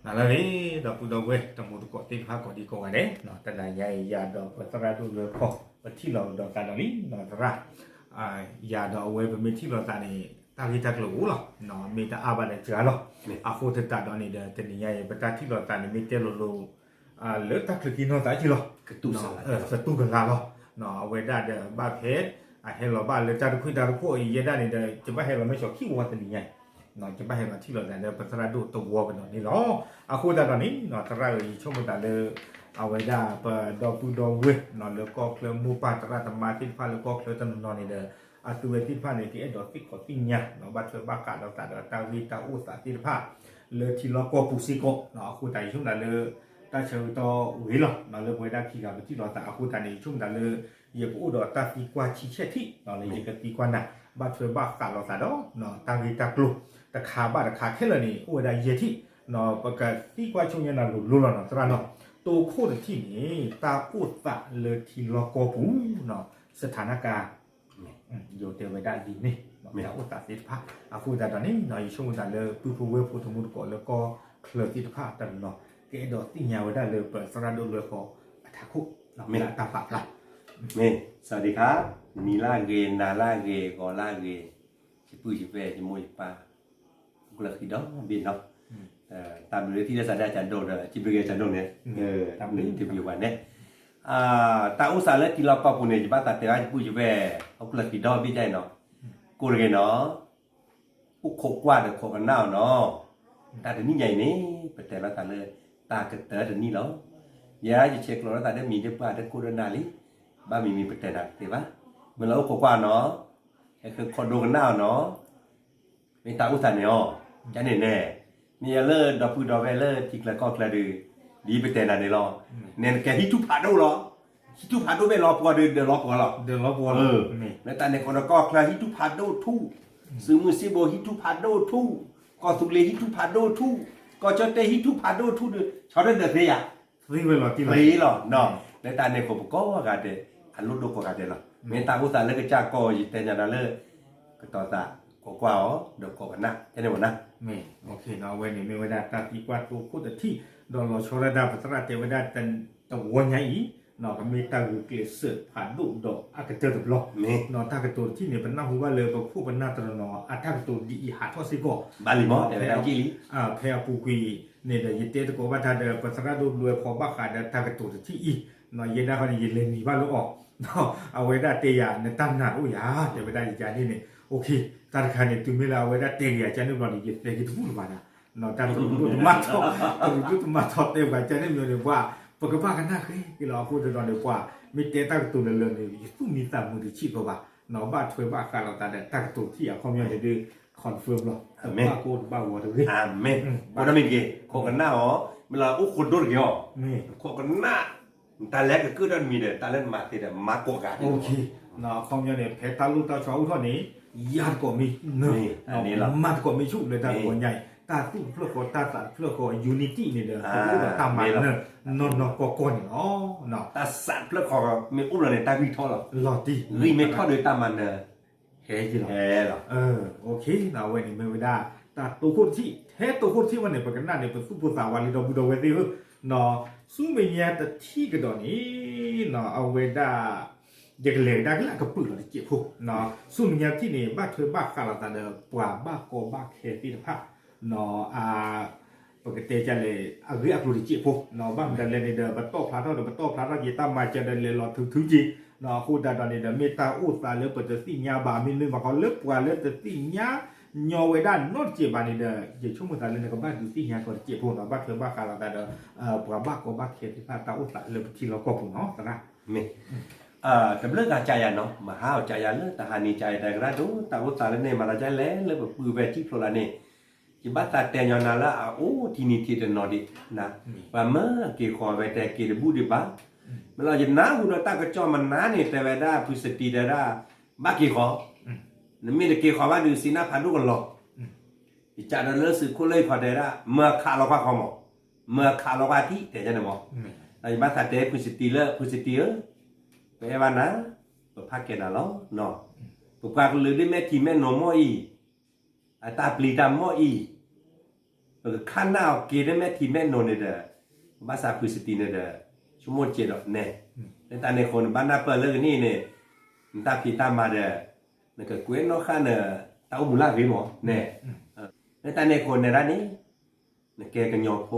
อะไรนี่ดอกดอกเว้ยต้องมุดเกาะตีพักเกาะดีกว่าเนี่ยเนาะแต่ไหนใหญ่ยาดอกปัสสาวะดูเลยพอปัที่เราดอกการเหล่านี้เนาะแต่ละยาดอกเว้ยเป็นที่เราตานี่ตาที่ตากลูหรอเนาะมีแต่อาบัติเจือหรออาฟูที่ตาดอกนี่เด้อแต่นี่ใหญ่ปัตที่เราตานี่มีแต่โลเลือดตาคือกินนอนตาจีหรอกระตุ้นสตูกันละหรอเนาะเวด้าเด้อบาเพชให้เราบ้านเลยตาคุยตาคุยยันได้นี่เด้อจะไม่ให้เราไม่ชอบขี้วัวแต่นี่ใหญ่เนาะจะไม่ให้เราที่เราแต่เด้อปัสสาวะดูตัววัวกันเนาะนี่หรอအခုတတော့နိနော်တရရီချုံမတလေအဝဒပဒေါပူဒေါဝေနော်လေကောကလမူပါတရတမာတိဖာလေကောကလတနော်နေတဲ့အတူဝတိဖာနေတိအဒေါတိကောတိညာနော်ဘတ်ဘကတော့တာဝီတာဥစာတိဖာလေတီလောကောပူစီကောနော်အခုတိုင်ချုံတလေတချေတော့ဝေလောနော်လေဘွေတာခီကပတိလောတာအခုတနေချုံတလေယေပူဒေါတာတီကွာချီချက်တိနော်လေယေကတိကွာနာဘတ်ဘကတော့တာတော့နော်တာဝီတာကလုတခါဘာတခါခဲလနေဥဝဒယေတိနော်ပကတိကွာချုံရနာလိုနော်တရနော်တိုခိုတတိနေတာဥတလေတီလောကောပူနော်สถานการณ์อยู่เตวดาดีนี่ไม่เอาตัดสิทธิภาพအခုตอนนี้เนาะช่วงตอนเลยปูเวปูทมุดก่อนแล้วก็เคลื่อนสิทธิภาพตอนเนาะเกดอติญาเวดาเลยเปิดสระดูเลยก็อัฐคุเนาะมีละตาปะละเมสวัสดีครับมีล่าเกนาล่าเกกอล่าเกชิปุชิเปชิโมชิปากุลคิดอบินเนาะตามเลยที่ได้สัญญาจันโดนจิบเกจันโดนเนี่ยตามเลยที่อยู่วันเนี่ยตาอุตสาห์เลยที่เราก็ปุ่นเนี่ยจะบ้าตัดแต่ว่าชิปุชิเปเอากุลคิดอบินใจเนาะกูเลยเนาะอุโคกว่าเด็กโคกันหน้าเนาะตาเดี๋ยวนี้ใหญ่เนี่ยเป็นแต่ละตาเลยตากระเต๋อเดี๋ยวนี้แล้วยาจะเช็คเราแล้วตาได้มีเด็กว่าได้กูเดินนาลิบ้ามีเป็นแต่ละเห็นปะเมื่อเราอุโคกว่าเนาะไอ้คือคนดูกันหน้าเนาะเป็นตาอุตสาห์เนี่ยจะเนี่ยแน่มีเลิศดอกพูดดอกแวเลิศจิกแล้วก็กระดือดีเป็นแต่ละในรอเนี่ยแกฮิตุผาดูหรอฮิตุผาดูไม่รอพอเดินรอพอหรอเดินรอพอแล้วตาในคนก็กระฮิตุผาดูทู่ซื้อมือซิโบฮิตุผาดูทู่ก็สุเลฮิตุผาดูทู่ก็จะเตฮิตุผาดูทู่เดือชาวเดินเดือดเลยอ่ะรีเวลที่รีหรอเนาะแล้วตาในคนก็ว่ากันเดอันรุ่นดูก็กันเดหรอเมตตาอุตสาห์เลิกจากก็ยิ่งแต่ยันนั่นเลยก็ต่อตาก็กว่าอ๋อเดี๋ยวก็กันนะจะได้หมดนะไม่โอเคเนาะเว้ยนี่ไม่เวลาตาตีกว่าตัวพูดแต่ที่ดอลชรดาปัสระเทวดาตันตะวันใหญ่เนาะก็มีตาคือเกศผ่านดุดอกอากาศเจอตลอดเนาะถ้ากระตัวที่เนี่ยเป็นน้าหัวเลยก็คู่เป็นหน้าตลอดเนาะถ้ากระตัวดีหาทอสิก็บาลีมอเดี๋ยวกี่ลิเพอปูกุยเนี่ยเดี๋ยวเตะตะโกว่าถ้าเดี๋ยวปัสระดูรวยพอบ้าขาดถ้ากระตัวที่อีเนาะเย็นได้เขาเนี่ยเย็นเลยมีบ้านลูกออกเนาะเอาไว้ได้เตียเนี่ยตั้งหน้าโอ้ยเดี๋ยวไปได้จานนี่เนี่ยโอเคตาคันเนี่ยตุ้มเวลาไว้ได้เตียจานนี่บอลเนี่ยเตียกี่ทุ่มบ้านนะเนาะตาตุ้มมาทอตุ้มมาทอเตียจานนี่มีเนี่ยว่าปกติกันหน้าคือที่เราพูดตอนเดียวว่ามีเตะตั้งตัวเรื่องนี้ตู้มีตามมือที่ชีพว่าเนาะบ้านช่วยบ้านการเราตาแต่ตั้งตัวที่เขามีอะไรดื้อคอนเฟิร์มหรอบ้าโคตรบ้าวัวตรงนี้อาเมนโอ้ทำไมกี่โคกันหน้าอ๋อเวลาอุ้คนโดนกี่อ๋อนี่โคกันหน้าตาแรกก็คือด้านมีเด็ดตาเล่นมาติดมาโกกันโอเคเนาะเขามีเนี่ยเพชรตาลูตาชาวเท่านี้ญาติก็มีเนาะมัดก็มีชุบเลยตาหัวใหญ่ตาตู้เพื่อขอตาสัตเพื่อขอยูนิตี้นี่เด้อเขาพูดตามมาเนอะนอนก็ก่อนอ๋อเนาะตาสัตเพื่อขอมีอุ้มเลยตาวิทอหรอหลอดดีรีไม่ทอโดยตามมันเนอะเฮ้ยจีหรอหรอโอเคนะเว้ยนี่ไม่ได้ตาตัวคนที่เฮ้ตัวคนที่วันเนี่ยประกันหน้าเนี่ยเป็นสุภาษาวันนี้เราบุดเวทีเนาะสู้ไม่แย่แต่ที่กระโดดนี้เนาะเอาไว้ได้เด็กเล็กได้ก็ละก็ปืนเราเจ็บพวกเนาะสู้ไม่แย่ที่นี่บ้าเธอบ้าคาราตาเด้อกว่าบ้าโกบ้าเคตีนภาพเนาะปกติจะเลยเรื่องอะไรจีพวกเนาะบ้านเดินเลยเดินบัตโต้พลาดเราบัตโต้พลาดเราเยี่ยมมาจะเดินเลยรอถึงจีเนาะคู่ดันนี่เดินเมตาอุตสาห์เลือกเปิดสิ่งยาบามินเลยมาเขาเลือกว่าเลือกสิ่งยาโยเวด้านนอตเจ็บานี่เดินยิ่งช่วงเมื่อตอนเล่นกับบ้านดูสิ่งยาก็เจ็บพวกเนาะบ้านเธอบ้านคาราตาเดินปวดบ้าก็บ้าเคที่พลาดตาอุตสาห์เลือกที่เราก็พวกเนาะแต่ละไม่แต่เรื่องการใจเนาะมาหาใจเรื่องแต่หานิใจแต่กระดูตาอุตสาห์เล่นเนี่ยมาละใจแล้วเลยแบบปืนเวทีโผล่เนี่ยจิบัตตาแต่ยนาละโอ้ทีนี้ที่เดินนอดินะว่าเมื่อเกี่ยวกับแต่เกี่ยวกับบูดิบ้าเมื่อเราจะน้าหุ่นตากระจอมันน้าเนี่ยแต่เวลาพุทธตีเดาราบ้าเกี่ยวกับนั่นไม่ได้เกี่ยวกับว่าดูสินะพันธุกันหรอกจะเดินเลือกสื่อคนเลยพอเดาราเมื่อขาเราว่าเขาหมอเมื่อขาเราว่าที่แต่จะเนี่ยหมอเราจะบัตตาแต่พุทธตีเลิกพุทธตีไปวันนะพักเกณฑ์แล้วเนาะปุ๊บก็เลยได้แม่ทีแม่นมอีตาปลีตามมออี ขั้นหน้าเกณฑ์แม่ทีแม่นนเนี่ยภาษาพุทธสติเนี่ยชั่วโมงเจ็ดเนี่ยแต่ตอนในคนบ้านนาเปิดเรื่องนี้เนี่ยตาพี่ตามาเนี่ยก็กุ้ยนอกข้าเนี่ยตาอุมุลาวิมอเนี่ยแต่ตอนในคนในร้านนี้เนี่ยแกกันยอโผ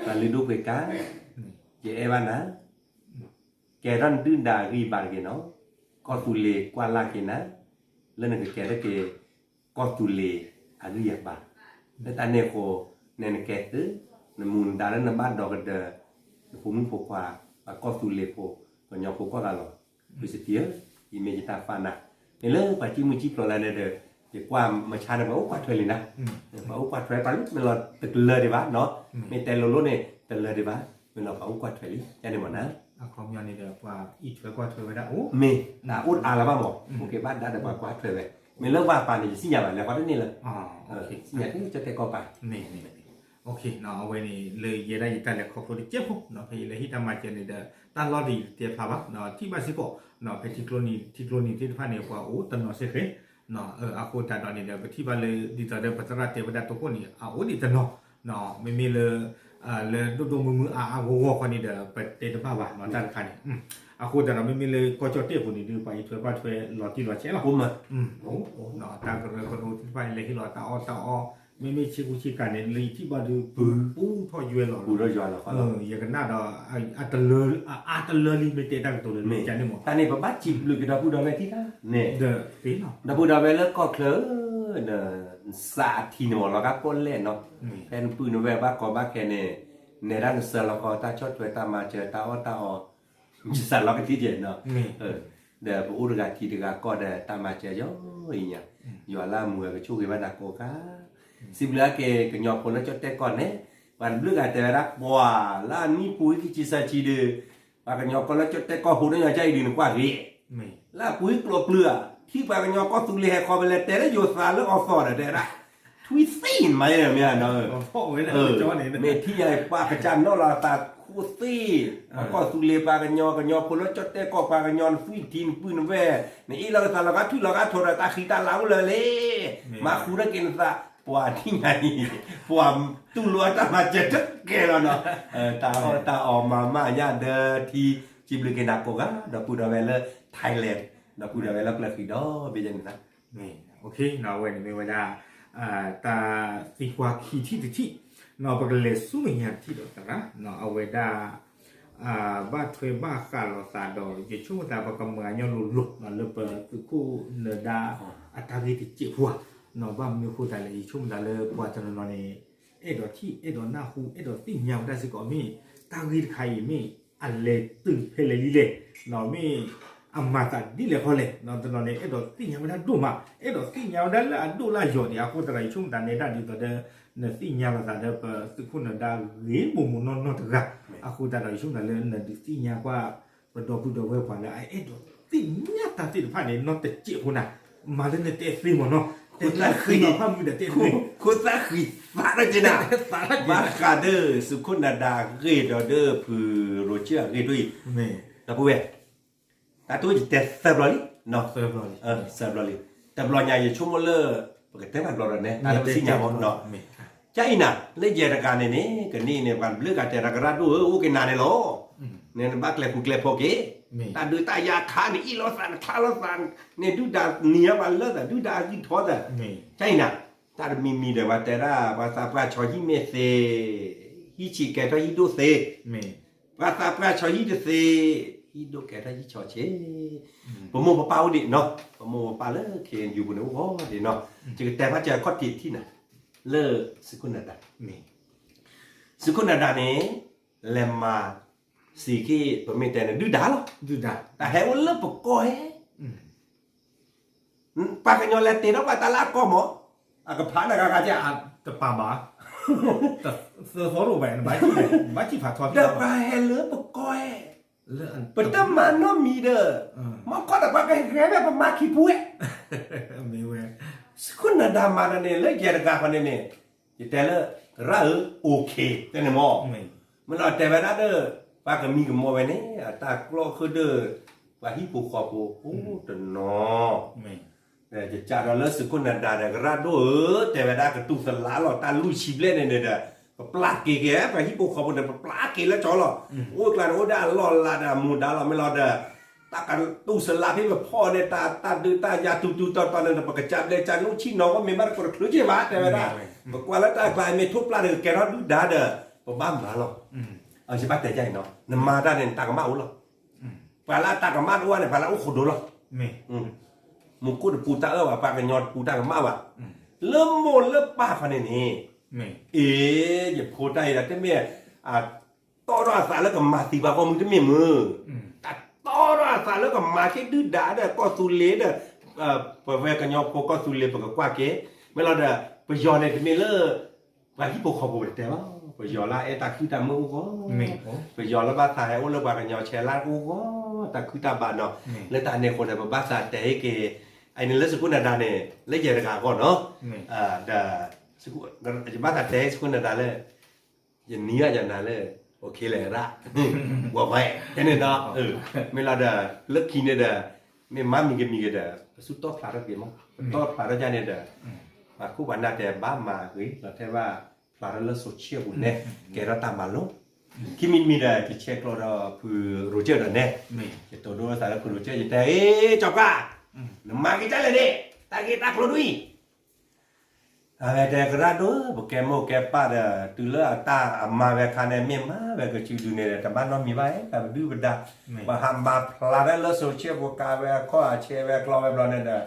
ตาลิดูไปกันเจเอวานะแกรันดื้อด่ารีบาร์กันเนาะก็ตุเลกว่าลากันนะแล้วเนี่ยแกได้แกก็ตุเลอาริยบาแต่ตอนในคนเนี่ยแกตื้อเนี่ยมุนดาร์นั้นบ้านดอกกันเด้อผมมึงพกว่าก็ตุเลโผก็ยอโผก็กันหรอคือสติimagita fana nele pachi muci plola ne de kwa machana ba ukwa thwe le na ba ukwa thwe pa me lo tekle de ba no me te lo ne tekle de ba me lo ba ukwa thwe li ya ne mo na ความยาวนี่เด้อว่าอีถวยกว่าถวยไว้ได้โอ้ me na ut ala ba mo okay ba da ba kwa thwe we me lo ba pa ni si nya ba le kwa ni le อ๋อโอเค si nya ni cho te ko pa นี่โอเคเนาะเอาไว้นี่เลยเยได้แต่ละครอบครัวที่เจ็บพวกเนาะพี่เลยที่ทำมาเจอในเด้อตลอดดีเตียพาบะเนาะที่บ้านสิก็เนาะไปที่โคลนีที่ผ่านเนี่ยว่าโอ้ตนอเสเคเนาะอากูตาดอนนี่เด้อไปที่บ้านเลยดีต่อเด้อปัตตาเทวดาตัวคนนี่โอ้ดีตนอเนาะไม่มีเลยเลยดูมือวัวคนนี้เด้อไปเตะบ้าวะเนาะด้านข้างนี่อากูตาเราไม่มีเลยก็จอดเตี้ยคนนี้ดูไปช่วยบ้านช่วยหลอดที่หลอดเช่หรอ ผมอ่ะ โอ้เนาะตาก็เลยคนรู้ที่บ้านเลยที่หลอดตาอ้อไม่ชิกุชิกันเนี่ยเลยที่บ้านดูปูพออยู่หรอ ปูเรยอละ อย่างกันหน้าดออัตเลอลิมิเต็ดตั้งตัวเลยจานนี่หมด ta ni ba ba chi lu ki da bu da ve ti da ne เดอปีเนาะ da bu da ve le ko kle de sa ti no lo ga pon le no pen pu no ve ba ko ba ke ne ran sa lo ko ta chot we ta ma che ta o chi sa lo ka ti je no de bu u ga ti de ga ko de ta ma che yo nya yo la mu ga chu ki ba da ko ka si bla ke nyo ko na chot te kon ne ban blu ga te ra wa la ni pu ki chi sa chi de ba ka nyo ko la chot te ko hu no ya chai di no kwa ri ไม่ la pui klo plua thi ba ka nyo ko tu le ko be le te le yo sa le o so de ra thui sin mai ne mia no พ่อเว้ยนะจอนี่ me thi ai pa ka chan no la ta khu si ko tu le ba ka nyo ko lo chot te ko pa ka nyo fui tin pu no ve ne i la ta la ka thu la ka thora ta khita la le ma khu ra ken sa ปัวที่ไงปัวตู้ลัวตามาเจ็ดเกลเนาะตาออกมาญาเดอที่จิบลิกนักโกกะดอปูดาเวลไทยแลนด์ดอปูดาเวลกลาฟิดอเบยันนะ ไม่โอเคเนาะเว้ยไม่ว่าจะตาสิกว่าขี้ที่เนาะปกเลยสู้ไม่ยากที่ดอกนะเนาะเอาไว้ได้บ้าถวยบ้าขาลอซาดอจะช่วงตาปกำเมืองย้อนลุกเนาะเลยเปิดคือคู่เนดาอัตราวิติจิหัวเนาะว่ามีคู่แต่ละช่วงแต่ละกว่าจะนอนในดอที่ดอหน้าหูดอติ่งยาวได้สิก็มีตาวิดใครมีอันเลตึงเพลลิเลเนาะมีอามาตัดดิเลเขาเลยเนาะตอนนี้ดอติ่งยาวได้ดูมาดอติ่งยาวได้ละดูละหยดเนี่ยคู่แต่ละช่วงแต่ในด้านดีต่อเดเนี่ยติ่งยาวแต่เดอสิคู่เนดาเลี้ยมุมนอนถึงอะคู่แต่ละช่วงแต่ละเนี่ยติ่งยาวกว่าปดอพูดเอาไว้ผ่านแล้วดอติ่งยาวแต่ติ่งผ่านเนี่ยนอนแต่เจี๊ยบนะมาเล่นในเตะฟรีหมดเนาะคุณตาคือความมีแต่เต้นคุณตาคือฟาดจินะมาคาเดอร์สุขุนดาเกดอเดอร์พือโรเชียเกดุยตาปูเวตาตัวจิตเตเซบลอลิเนาะเซบลอลิแต่บลอญาอยู่ชั่วโมงเลอปกติมันบลอเนี่ยตาเราสิญาบ่เนาะใจน่ะเลยเจรการเนี่ยก็นี่เนี่ยวันเลือกแต่รักราดูโอเคนาเนี่ยโลเนี่ยบักเลคุกเลโปเกตาดูตายาคานี่อีโลสันคาโลสันเนี่ยดูดาเนียวันเลอดูดาที่ทอดใช่น่ะตามีเดว่าแต่ละภาษาปราชฮิเมเซฮิชิแกทฮิโดเซภาษาปราชฮิเดเซฮิโดแกทฮิชอเชปโมปะเปาดิเนาะปโมปะเลอเคนอยู่บนโอ้ดิเนาะจึงแต่ว่าจะข้อติที่น่ะเลอสกุณดาสกุณดาเนี่ยเลมาสิกีปะเมเตนดูดาลดูดาแต่เฮวันเลปกอยปากกันยอเลเตนะว่าตาลาก็หมออากพานากากาจะตะปาบาตะเสือโซโรแบนบาจิผาทอดเดปาเฮเลปกอยเลอันปะตะมันnoมีเด้อมาก็ตะปากกันแค่แบบมาขี้ปุ้ยไม่เว้ยสกุณดามาเนี่ยเลยเจรกาคนเนี่ยแต่ละราโอเคแต่เนี่ยหมอมันเอาแต่เวลาเด้อปากมีกับมอไว้เนี่ยตากล้อคือเด้อว่าฮิปูคอปูโอ้ตะนอ จะจ่าเราเลิกสึกคนนั้นด่าแต่ก็รัดด้วยแต่เวลากระตุ้งสลาหรอตาลุยชิบเล่นเนี่ยเด้อปลาเก๋ๆไปฮิปโปคอมเนี่ยปลาเก๋แล้วจอหรอโอ้ยกลายโอ้ด่าหล่อละด่ามูด่าเราไม่รอเด้อตากันตู้สลาพี่แบบพ่อเนี่ยตาดื้อตายาตูตอนนั้นปากกระจับเลยจานนู้นชี้น้องก็ไม่มาก็คลุ้ยใช่ไหมแต่เวลาบอกว่าแล้วตากลายไม่ทุบปลาเด้อแกรอดดื้อด่าเด้อปบ้ามาหรอเอาใช่ปะแต่ใจเนาะน้ำมาได้เนี่ยตากระมาอุ้หรอปลาตากระมาอ้วนเนี่ยปลาอุ้ขดดูหรอมุกุดปูตาว่ะปลากันยอดปูตากระมาว่ะเริ่มโมเริ่มป้าคนนี้อย่าโคตรได้ละแต่เมียต่อรอสารแล้วก็มาตีบาก็มึงจะเมียมือตัดต่อรอสารแล้วก็มาแค่ดื้อด่าเด้อก็สุเลเด้อเปิดเวกันยอพก็สุเลปกว่าเก๋ไม่รอเด้อไปยอในที่เมเลอร์ว่าที่ปกครองบ่แต่ว่าไปยอละตาคือตามือก็ไปยอแล้วบ้าตายโอ้แล้วว่ากันยอแชร์ลากูก็ตาคือตาบานเนาะแล้วตาเนี่ยคนบ้าซาแต่เก๋ไอ้นี่แล้วสุกุนดาเนี่ยแล้วเจรกาก่อนเนาะเด้อสุกุจะบ้าแต่สุกุนดาเลยอย่างนี้อย่างนั้นเลยโอเคเลยละว่าไปแค่นี้เนาะไม่ละเด้อเลิกกินเนี่ยเด้อไม่มามีกันเด้อสุดต่อพลาดเกี่ยมั้งต่อพลาดจานเนี่ยเด้อคู่วันน่าแต่บ้ามาเฮ้ยเราแค่ว่าพลาดแล้วโซเชียลบุญเนี่ยแกเราตามมาลงคิมินมีเด้อจะเช็คเราคือโรเจอร์เด้อเนี่ยจะตัวดูสารคือโรเจอร์จะแต่จบก้าน้ำมากี่จานเลยเนี่ยตากี่ตาคลุยแต่กระดาษด้วยบอกแกโมแกป้าเด้อตื่นแล้วตามาเวคาเนี่ยเมียมาเวก็ชิวดูเนี่ยแต่บ้านน้องมีไว้แต่ดื้อบัดดาว่าหามมาพลาดแล้วโซเชียลบุกาเวข้อเชเวกลอเวบลอนเนี่ยเด้อ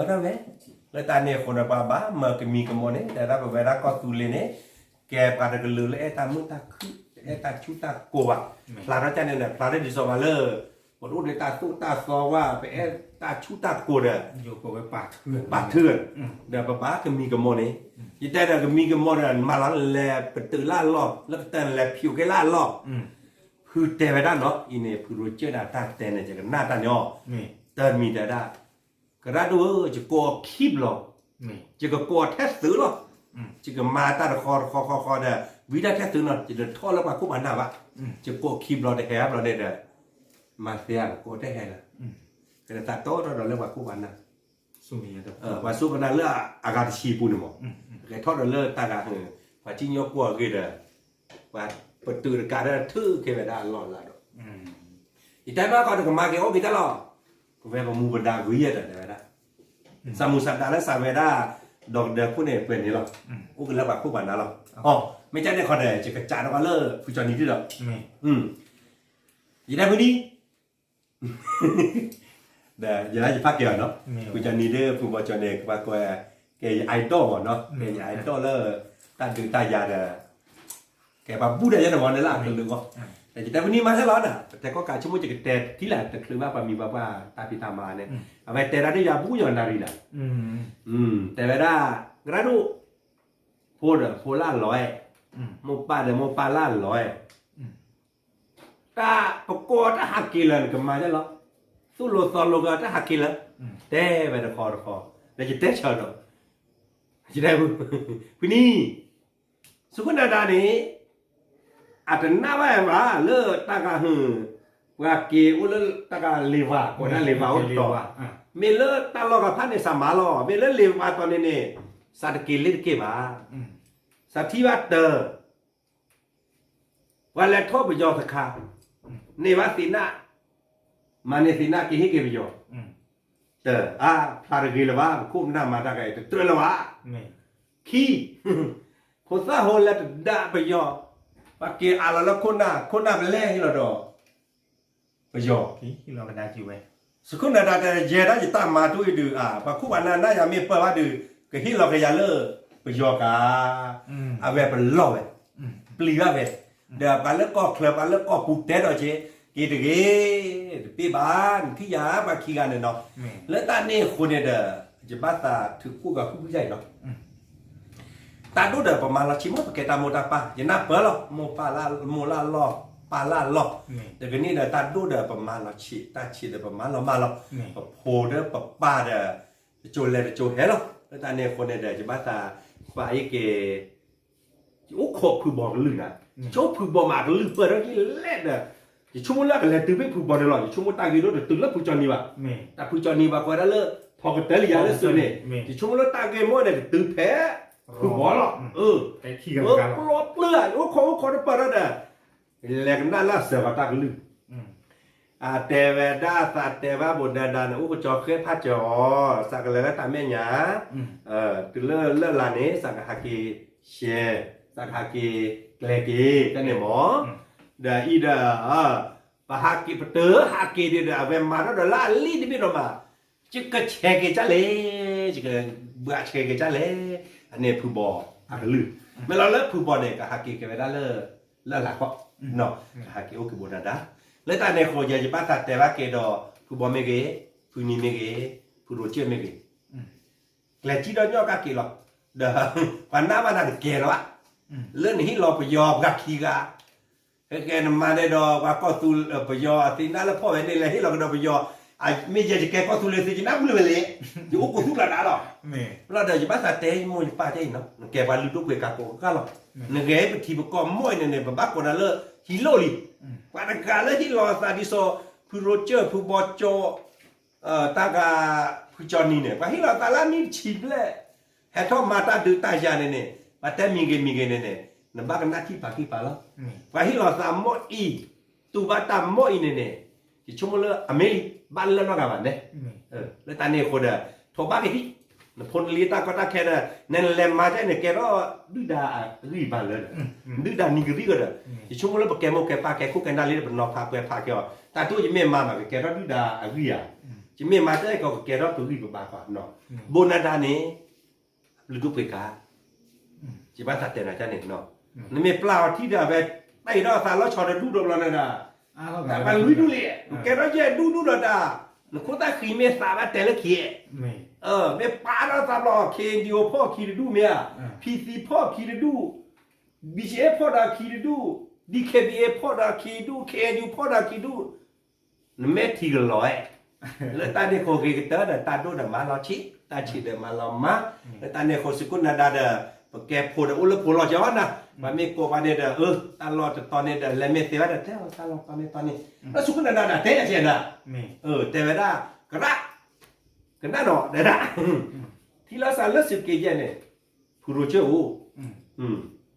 แล้วเว้ยแล้วตาเนี่ยคนบ้าบ้ามาก็มีกันหมดเนี่ยแต่ถ้าเวลาก็ตุเลยเนี่ยแกป้าก็ลือเลยตามึงตาคือตาชูตาโกวะพลาดจานเนี่ยพลาดดิสมาเลอร์ปวดอุดเลยตาตู้ตาซอว่าไปตาชูตาโกเด้ออยู่กับไว้ปากเถื่อนเดี๋ยวป้าก็มีกันหมดเนี่ยยี่แต่เราก็มีกันหมดมาล้างแลไปตื่นล่าลอบแล้วก็แต่แลผิวแกล่าลอบคือแต่ไปด้านเนาะอีเนี่ยคือรู้เจอได้ตาแต่เนี่ยจะกันหน้าตาเนาะเติมมีแต่ได้กระดาษดูจะกลัวคีบหรอกจะก็กลัวแทสซื้อหรอกจะก็มาตาคอเด้อวิธีแทสซื้อเนาะจะเดินทอดแล้วมาคู่มันหน้าวะจะกลัวคีบเราได้แฮบเราเนี่ยเด้อมาเสียกลัวได้แฮละกระดาษโต๊ะเราเรียกว่าคู่มันนะสู้มีเด้อว่าสู้กันนั่นเรื่องอากาศชีปูนหมดแกทอดเลิศตากาว่าจริงยกกลัวกี่เด้อว่าเปิดตื่นการได้ทื่อเคเวดาหล่อละดอกอีแต่ว่าก่อนถึงมาเกี่ยวกับตลอดก็แวะมามูบรรดากุยเด้อเด้อสามุสัตดาและสาเวดาดอกเดือคู่เนี่ยเป็นนี่หรอกูคือแล้วแบบคู่บันนะหรออ๋อไม่ใช่เนี่ยคนเดียวจะกระจายออกมาเลิศผู้จอนี้ที่หรออีแต่พอดีเดี๋ยวอย่าให้พักเกี่ยวเนาะผู้จอนี้เด้อผู้บอจอเนี่ยว่าก็แกไอดอลเนาะแกไอดอลเลยตาดึงตายาเด้อแกแบบพูดได้ยังไงวันนี้ล่ะลึกๆก็แต่วันนี้มาใช่ร้อนอ่ะแต่ก็การชั่วโมงจะแต่ที่แหละแต่คือว่ามีแบบว่าตาพิตามาเนี่ยเอาไปแต่ละได้ยาพูดอย่างนารีล่ะแต่เวลากระดูพูดล้านร้อยโมป้าเดี๋ยวโมป้าล้านร้อยถ้าประกวดถ้าหักกินเลยก็มาใช่หรอสู้โลซอนโลกถ้าหักกินเลยแต่ไปตะคอแล้วจะเตะเชิญหรอจะได้พี่นี่สุขนาดนี้อาจจะน่าว่าว่าเลิศตากาว่าเกี่ยวเลิศตากาเลวะคนนั้นเลวะต่อเมเลิศตลอดกับพันในสามาลอเมเลิศเลวะตอนนี้เนี่ยสัตว์กินเล่นเก็บมาสัตว์ที่ว่าเตอวันแรกทบไปยอสักคาในวัดสินะมาในสินะกี่ให้เก็บไปยอเตอพาร์กิลวะคุ้มหน้ามาตาไก่ตัวละวะขี้คนซาโฮแล้วด่าไปยอปากเกอาแล้วคนหน้าเป็นแร่ที่เราดอกไปยอที่เรากันได้จิ๋วไว้สุขุนดาแต่เจได้จะตามมาด้วยดื้อปากคู่วันนั้นน่าจะมีเปิดว่าดื้อก็ที่เราก็อย่าเลิกไปยอกาเอาแบบเป็นล่อแบบปลีว่าแบบเดี๋ยวไปแล้วก็เคลือบไปแล้วก็ปูเตะดอกเจกี่ตึกปีบ้านที่ยาบาคีกันเนาะแล้วตอนนี้คนเนี่ยเด้อจะบ้าตาถือคู่กับผู้ใหญ่เนาะตาดูเด้อประมาณละชิมว่าแกตาโมตาปาอย่านับเปิดหรอกโมปาลาโมลาลอปาลาลอแต่ก็นี่เด้อตาดูเด้อประมาณละชิตาชิเด้อประมาณละมาละโพเด้อปะป้าเด้อโจเลเด้อโจเฮลแล้วตาเนี่ยคนเนี่ยเด้อจะบ้าตาฝ่ายเกโอ้ขบคือบอกลือนะโจคือบอกมาลือเปิดแล้วที่เล่นเด้อชั่วโมงแรกก็เลยตื่นไปผูกบอลเลยหรอชั่วโมงตายกี่รถตื่นแล้วผูกจอนี่วะแต่ผูกจอนี่วะก็ได้เลิกท พอกระเตลิยาเลยสุดเนี่ยที่ช่วงเราตาเกมว่าเนี่ยตื่นแพ้คือบอลหรอแต่ที่กัน กันหรอเปลือยโอ้คนเปิดแล้วเนี่ยแหลกนั่นละเสือตากลืมแต่เวดาสัตแต่ว่าบทดานะโอ้ก็จอเคยพัดจอสักเลยก็ตามแม่หยาตื่นเลิกลานี้สักฮากีเชสักฮากีเกลกีกันเนี่ยหมอเดาอีเดาปะฮากีปะเตอฮากีเดาเวมาแล้วเดาลาลีดิบิโนมาจิกกะเชกจ้าเลยจิกกะเบื่อเชกจ้าเลยอันนี้ผู้บอลอักลืมเมื่อเราเลิกผู้บอลเนี่ยกับฮากีกันไปได้เลิกหลักก็เนาะฮากีโอ้คือบทดาแล้วตอนในโคจะจะป้าตัดแต่ว่าเกดอผู้บอลเมเกผู้นี้เมเกผู้โรเจอร์เมเกแกลจีดอนยอกักกี่หรอกเด้อวันหน้ามันนั่นเกลวะเรื่องนี้เราไปยอกักขี้กาแกนมาได้ดอกว่าก็ตูไปยอตีนั่นแล้วพ่อเห็นเลยที่เราก็ดอไปยอไอ้ไม่ใช่จะแกก็ตูเลยสิจะนับมือเลยอยู่กูทุกระดับหรอเราเดี๋ยวจะป้าตัดแต่มวยป้าได้เนาะแกว่าลูกเวกาโกก็หรอกนึกแกไปทีประกอบมวยเนี่ยบ้าคนนั้นเลยฮิโลลีปานกาเลยที่รอซาดิโซผู้โรเจอร์ผู้บอโจตากาผู้จอนี่เนี่ยว่าฮิโลตาลานี่ชิบเลยเฮทอมาตาดูตาจานเนี่ยว่าแต่มีเกเนี่ยนั่นบ้ากันนักที่ปากี่ปาแล้วว่าฮิโลตามโมอีตูบาตามโมอีเนี่ยที่ชั่วโมงละอเมริบ้านแล้วนอกกันเนี่ยแล้วตาเนี่ยคนเดียวทบ้ากี่ที่พลลีตาก็ตาแค่เนี่ยนั่นแหละมาใช่เนี่ยแกก็ดูดารีบานเลยดูดานิกรีก็เด้อช่วงนั้นแกโมแกปาแกคุกกันได้เลยเป็นนอกพาแกแกแต่ตัวจะไม่มาแกก็ดูดารีอ่ะจะไม่มาได้ก็แกก็ตัวรีบบ้ากว่าเนาะโบนาดานี่ฤดูเปกาจะบ้านตัดแต่ไหนจะเนี่ยเนาะนี่ไม่เปล่าที่เดียวแบบไอ้เราสารเราชอบดูดเราเนี่ยนะแต่มันลุยดูเลยแกก็แย่ดูดาคนตาขี้เมสาแต่ละขี้ไม่ปาเราตลอดเคดีโอพ่อคีดูเมียพีซีพ่อคีดูบีเอพ่อดาคีดูดีเคบีเอพ่อดาคีดูเคยูพ่อดาคีดูนั่นไม่ทีกันร้อยแล้วตาเนี่ยโคเกตเตอร์ตาดูเดมาเราชิตาชิเดมาเรามาแล้วตาเนี่ยโคสกุลนาดาเดแกพูดอุลพูดเราจะว่านะมันไม่โกวันเนี่ยตาลอดตอนนี้เดเลเมเตว่าเดเท่าตาลอดตอนนี้แล้วสกุลนาดาเท่เช่นน่ะแต่เวลากระกันนั่นเนาะเด้อที่เราสารสิบเกยเนี่ยผู้รู้เจ้า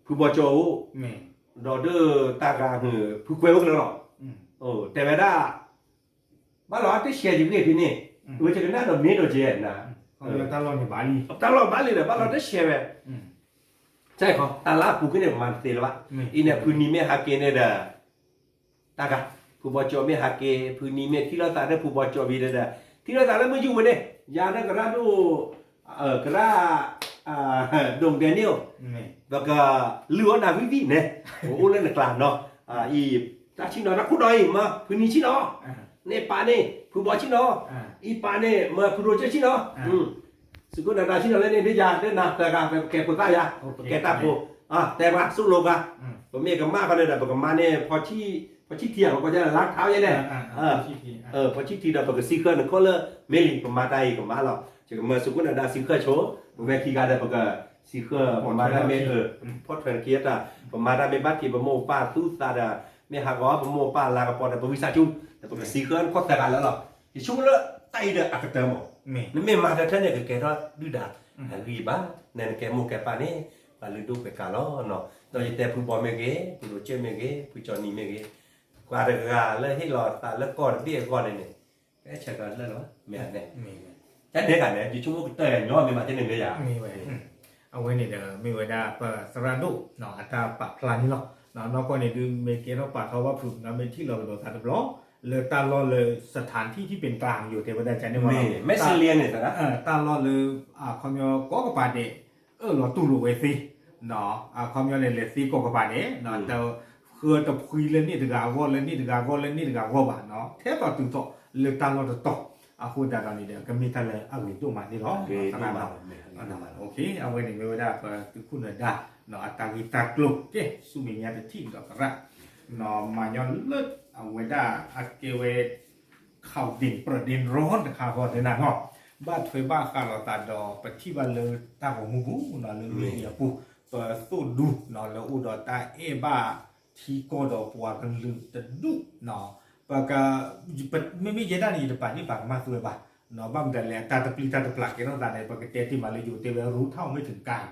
ผู้บ่เจ้าดอเดอตากาหือผู้เกวกแล้วเนาะแต่เวลาบ้านเราที่เชียร์อยู่เนี่ยพี่นี่รู้จักกันนั่นเราเมโดเจนนะตลอดในบาลีตลอดบาลีเลยบ้านเราที่เชียร์แบบใช่ครับตลาดผู้ขึ้นเนี่ยมันเตลวะอีเนี่ยผู้นี้ไม่ฮักเกเนี่ยเด้อตากาผู้บ่เจ้าไม่ฮักเกผู้นี้ไม่ที่เราตาได้ผู้บ่เจ้าบีเด้อที่เราตาได้ไม่ยุ่งมันเนี่ยยาได้กระดูกระดงเดนิเอลแล้วก็เลือนาวิวีเนี่ยโอ้เล่นในกลางเนาะอีตาชิโนนักคุณน้อยมาพื้นนี้ชิโนเนี่ยปาเนี่ยผู้บอชิโนอีปาเนี่ยมาผู้โรเจชิโนสุกุนาดาชิโนเล่นในยาเล่นนะแต่การแกปุตตายาแกตาโพแต่ว่าสุโลกะผมมีกับมากันเลยแต่กับมาเนี่ยพอที่เที่ยงก็จะล้างเท้ายังไงพอที่เราปกติซีเคอร์นึกก็เลยเมลิกับมาได้กับมาเราจะเมื่อสุกุนาดาซีเคอร์โชว์เวทีการได้ปกติซีเคอร์ผมมาได้เมพอดแฟนเกียร์ผมมาได้เมบัตที่ผมโมป้าตู้ตาดาเมหากอผมโมป้าลากระปอดแต่ผมวิสาจุแต่ปกติซีเคอร์ก็แต่กันแล้วหรอที่ช่วงละไตเดออักเตอร์หมดนั่นเมมาได้ท่านเนี่ยแกก็ดื้อด่ารีบ้าเนี่ยแกโมแกปานี่ปาลือดูไปกันแล้วเนาะตอนนี้แต่ผู้บอลเมเก้ผู้โรเจอร์เมเก้ผู้จอนี่เมเก้กว่าเรื่องเลยให้รอตาแล้วก่อนเบี้ยก่อนเนี่ยแค่เช็คกันแล้วเนาะไม่เนี่ยแค่เด็กกันเนี่ยอยู่ช่วงเตยย้อนมาที่หนึ่งเลยอ่ะมีไว้เอาไว้เนี่ยมีไว้ได้เปิดสระดุเนาะอัตราปะพลานี่หรอกเนาะนอกจากนี้ดูเมเกเราปะเขาว่าฝึกนะเป็นที่เราโดนตัดล้อเลยตาล้อเลยสถานที่ที่เป็นกลางอยู่แต่ว่าได้ใจในวันไม่เสียเรียนเนี่ยนะตาล้อเลยความยาวก็กระปาเดเราตู้รูไว้สิเนาะความยาวเลยสิก็กระปาเดเนาะแต่คือแต่คุยเรื่องนี้ถึงการว่าเรื่องนี้ถึงการว่าเรื่องนี้ถึงการว่าบ้านเนาะแค่ต่อถึงต่อเลยตาล้อจะต่อพูดแต่ตอนนี้เดี๋ยวก็มีทะเลเอาไว้ตัวมาที่ร้องตลาดเราโอเคเอาไว้ในเวลาเปิดคุณได้เนาะตาวิตากลุกเจ้สุมิญญาที่ดอกระเนาะมาย้อนเลิศเอาไว้ได้อาเกเวข่าวดิ่งประเด็นร้อนข่าวในนั้นเนาะบ้านถอยบ้านข้าเราตาดอปฏิบัติเลยตาของมูเนาะเลยอย่าปูเปิดสู้ดูเนาะแล้วอุดรตาบ้าที่ก็ดอกปัวกันลืมจะดุเนาะปากกาไม่มีเยอะด้านนี้แต่ป่านนี้ปากมาตัวบ้า เนาะบ้างแต่แหละตาตะปลีตาตะปลักเนาะตาในปกติที่มาเลยอยู่แต่ว่ารู้เท่าไม่ถึงการ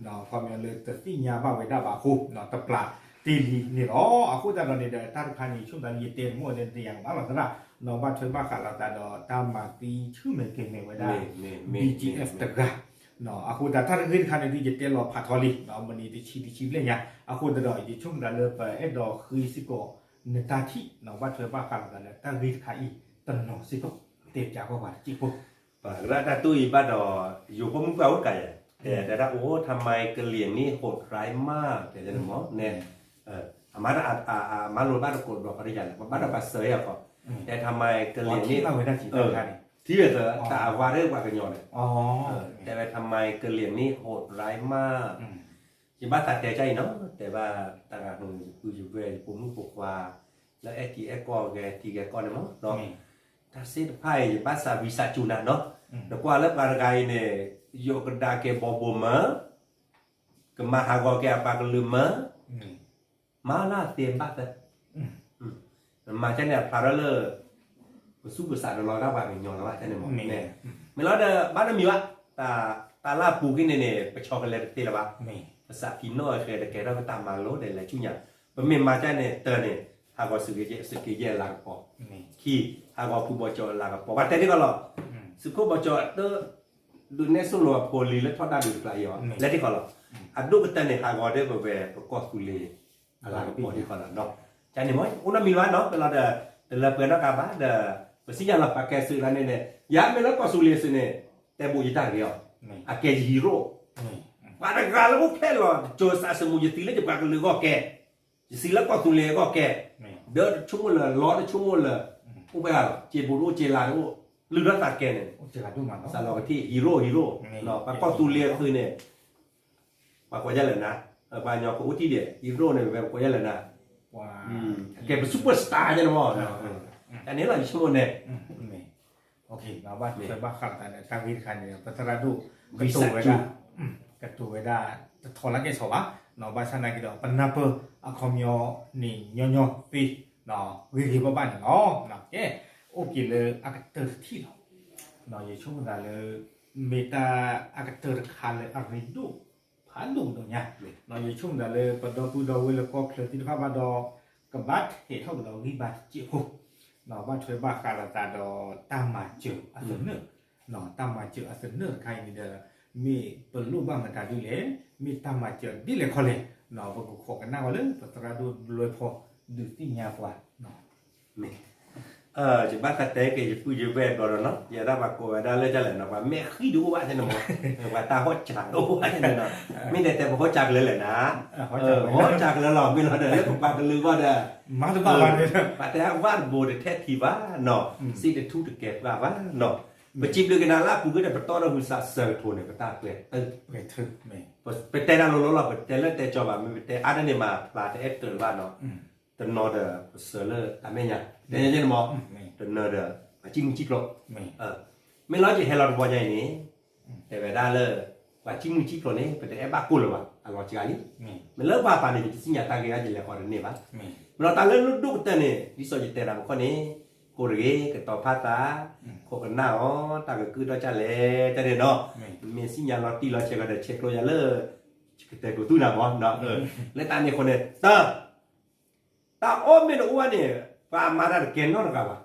เนาะพอมีเลยแต่ที่ยาบ้าไว้ได้บาคูเนาะตะปลักตีลีนี่อ๋ออาคูแต่เราเนี่ยตาทุกคันนี่ช่วงนั้นยีเต็มมั่วเต็มเตียงบ้างหลังจากนั้นเนาะบ้านช่วยบ้านขาดเราแต่เนาะตามมาตีชื่อไม่เก่งไม่ได้ BGF ตะกะเนาะอาคูแต่ถ้าเรื่องคันนี้ยีเต็มเราผัดทอลีเนาะมันนี่ที่ชีเลยเนี่ยอาคูแต่เราอีช่วงนั้นเลยไปเอ็ดดอคือสิโกในตาที่เนาะบ้านช่วยบ้านขาดเราแต่ตั้งรีดขายตนอสิโกเตะจากว่าจีโป แล้วถ้าตุ้ยบ้านดออยู่พวกมึงเปล่าไก่แต่ถ้าโอ้ทำไมกะเหลี่ยงนี่โหดร้ายมากแต่จะมองเนี่ยมาดมาโรบ้านกดบอกอะไรอย่างบ้านเราปัสเซย์อ่ะก็แต่ทำไมกะเหลี่ยงนี่ที่เหลือแต่วาเรื่องว่ากันยอนเลยแต่ไปทำไมกะเหลี่ยงนี่โหดร้ายมากที่บ้านตัดใจเนาะแต่ว่าต่างหากมึงคืออยู่เวรผมปลุกว่าแล้วไอ้ที่ไอ้ก้อนแกที่แกก้อนเนี่ยมั้งเนาะถ้าเส้นไพ่ภาษาวิสาจุนะเนาะแล้วก็แล้วการไงเนี่ยโยกดาเกบอบมาก็มาหากอแกปากลืมมาล่าเตรียมบ้านเลยมาเช่นเนี่ยพาราเลอร์สู้ภาษาเราได้ว่าเป็นยองแล้วว่าเช่นเนี่ยเนี่ยไม่รู้เด้อบ้านเรามีวะตาลาปูกินเนี่ยไปชอกันเลยตีละวะภาษาพิโน่เคยแต่แกเราไปตามมาโลเดี๋ยวอะไรชุดอย่างมันมีมาเช่นเนี่ยเตอร์เนี่ยหากว่าสึกเย่ลางปอขี้หากว่าผู้บริจาคลางปอว่าแต่นี่ก็หรอสึกผู้บริจาคเตอร์ดูในส่วนรวมโพลีและทอดได้ดูกลายอ่ะและที่ก็หรออันดูก็แต่เนี่ยหากว่าได้แบบก็สุรีอะไรก็พอที่ก็หรอเนาะใจนี่มั้ยอุณมีวันเนาะเราเดี๋ยวเปิดนักการบ้านเดี๋ยวภาษีอย่างเราปากแกสื่อแล้วเนี่ยยามไม่แล้วก็สุรีสิเนี่ยแต่บุญต่างเดียวอาแกฮีโร่ว่าแต่การแล้วพวกแค่หรอโจรสาสมุยตีแล้วจะปากลือก็แกสิแล้วก็สุรีก็แกเดินชั่วโมงละร้อยชั่วโมงละอุปการเจ็บบุรุษเจริญอุลือรักตาแกเนี่ยสารวัตรที่ฮีโร่เนาะปากก็สุรีคือเนี่ยปากว่าจะเลยนะปากยอก็อุทิศเดียฮีโร่เนี่ยแบบว่าจะเลยนะแกเป็นซุปเปอร์สตาร์ใช่ไหมมั้งอันนี้เราชั่วโมงเนี่ยโอเคมาบ้านเคยบ้านขับแต่ทางวิทย์คันเนี่ยพัฒนาดูกระตูไว้ได้กระตูไว้ได้ทอลักเกสวะเนาะบ้านชนะกี่ดอกปันนาเปอร์อะคอมยอนี่ยอปีเนาะวิธีบ้านเนาะเอ๊ะโอเคเลยอากาศเตอร์ที่เนาะเนาะอยู่ช่วงนั้นเลยเมตาอากาศเตอร์คันเลยอะไรดูผ่านดูตรงเนี้ยเนาะอยู่ช่วงนั้นเลยปดปูดอเวลก็เคลื่อนที่ภาพมาดอกับบัตเหตุเท่ากับเราวิบัติจิ๋วเนาะบ้านช่วยบ้านการตาดอตามมาเจออาสนเนอเนาะตามมาเจออาสนเนอใครมีเดอมีเปิดรูปบ้านมันตาดูเลยมีตามมาเจอดิเลยเขาเลยเนาะบางคนขอกันหน้าว่าเลยปัตตาดูรวยพอดูที่ยากว่าเนาะจะบ้านแต่ก็จะพูดจะเวทก่อนเนาะอย่าได้มาโกยได้เลยจะเลยนะว่าแม่ขี้ดูว่าใช่ไหมว่าตาหัวจักดูว่าใช่ไหมเนาะไม่ได้แต่หัวจักเลยแหละนะหัวจักแล้วหรอไม่เราเดี๋ยวเรียกปากกันลือว่าเด้อมาถึงบ้านเลยแต่ว่าโบเดแท้ทีว่าเนาะซีเดทูตเก็บว่าเนาะไปจีบเลยกันนะล่ะกูก็จะไปต้อนเราบุษาเซอร์ทัวร์เนี่ยไปตาเปลี่ยนไปถึงไม่ไปแต่นั่นเราไปแต่เล่นแต่จอบไม่ไปแต่อันนั้นเนี่ยมาปลาแต่เอ็ดเกิดว่าเนาะแต่นอเดอร์เซอร์เลอร์ทำไม่ยังเดี๋ยวจะมองแต่นอเดอร์จิ้มจิ๊กหรอกไม่ร้อยจะให้เราดูว่าอย่างนี้แต่ไปได้เลยว่าจิ้มจิ๊กหรอกนี่เป็นแต่เอ็บ้ากูเลยวะอร่อยจังนี่ไม่เลิกบ้าป่านนี้จะสิ่งอย่างต่างกันจะเลี้ยงคนนี้ปะเราต่างเรื่องดูแต่เนี่ยดิสอจิตเตอร์เราคนนี้กูเรียกต่อพาตาโคกันหน้าอ๋อต่างกันคือเราจะเล่แต่เนาะมีสิ่งอย่างเราตีเราเช็คกันเดี๋ยวเช็คเราจะเลิกแต่กูตู้หน้าบอลเนาะแล้วตาเนี่ยคนเนี่ยตาโอมเนี่ยอ้วนเนี่ยปามาได้เกณฑ์น้องกันวะ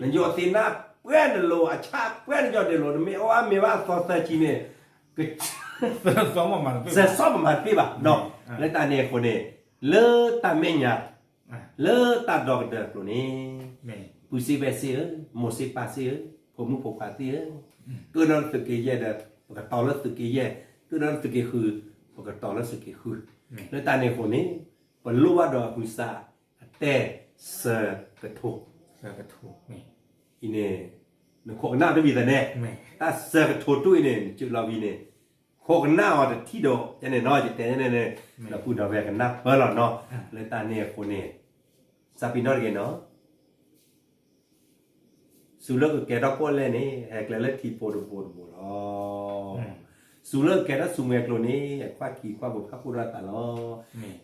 นั่นยอดตีน่าเพื่อนเดโลอาชาเพื่อนยอดเดโลไม่ว่าไม่ว่าสอดจีเนี่ยก็ซ้อมมันซ้อมมันพี่บ่ะเนาะแล้วตาเนี่ยคนเนี่ยเลิกตาเมียเลิกตาดอกเด็กคนนี้ผู้สิเวสีโมสิปาสีผมมุกปาสีก็นั่นสึกเย่เด็กปกติตอนนั้นสึกเย่ก็นั่นสึกคือปกติตอนนั้นสึกคือแล้วตาเนี่ยคนนี้พอรู้ว่าดอกกุศลแต่เสือกระทุกอีเนี่ยหนึ่งโคกหน้าไม่มีแต่เนี่ยถ้าเสือกระทุกด้วยเนี่ยจุดเราวีเนี่ยโคกหน้าอ่ะที่โดจะเนี่ยน้อยจะแต่เนี่ยเราพูดเราแวกันนักเมื่อหล่อเนาะเลยตาเนี่ยคนเนี่ยซาปินอร์เกนเนาะสุเลกแกดอกก้นเลยนี่แหกเลยทีโปดอ๋อสุเลกแกดสุเมกโลนี่คว้าขี่คว้าบุกข้าพูดรัตลอ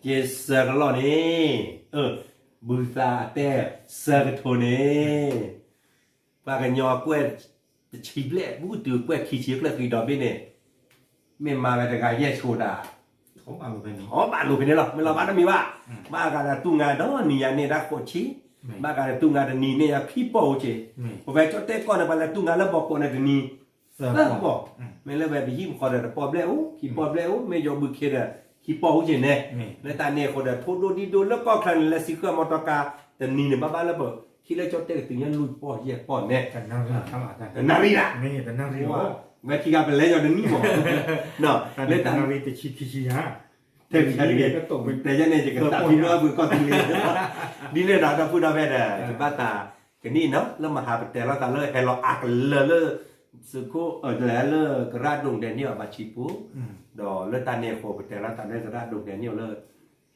เจสกลอนี่บูซาเต้เซกโทนี่ปากันยอกล้วย จะชีเละบูตือแกวขี้เชียกเลยคือดอกเบี้ยเนี่ยไม่มาแบบกายแย่โชดา เขาเอาไปนี่ อ๋อบ้านลูกเป็นหรอกไม่เราบ้านมีว่าบ้านการตุ้งงานดอนนี่ยันเนี่ยรักโคชีบ้านการตุ้งงานนี่เนี่ยพี่โป้เจพอไปจอดเตะก่อนนะบ้านตุ้งงานแล้วบอกก่อนนะนี่บอกไม่เลยแบบยิ้มคอเดอร์ปอบแล้วขี้ปอบแล้วไม่ยอมบุกเคเดอร์ขี้ปอบเจเนี่ยแล้วตาเนี่ยคนเดอร์โทษโดนดีโดนแล้วก็ครั้งแล้วสิคือมอเตอร์กาแต่นี่เนี่ยบ้านแล้วบอกที่เราจอดเตะถึงยันลุยปอแย่ปอเนี่ย กันนั่งรีทำอะไร นารีละ ไม่แต่นั่งรี ว่าเมื่อกี้ก็เป็นเล่นอย่างนี้บอกเนาะ แต่ เล่น นั่ ตาง รีแต่ชิฮะ เท่ดีเลยก็ตกแต่ยังเนี่ยจะกันตัดที่ว่าบุญก็ตีเลยนี่เลยเราพูดเอาไปเด้อที่บ้านตากันนี่เนาะแล้วมาหาแต่เราตาเลยให้เราอักเลยสุโคแล้วเลยกระดดงแดเนียลมาชิปูดอเลยตาเนี่ยโคแต่เราตาได้กระดดงแดเนียลเลย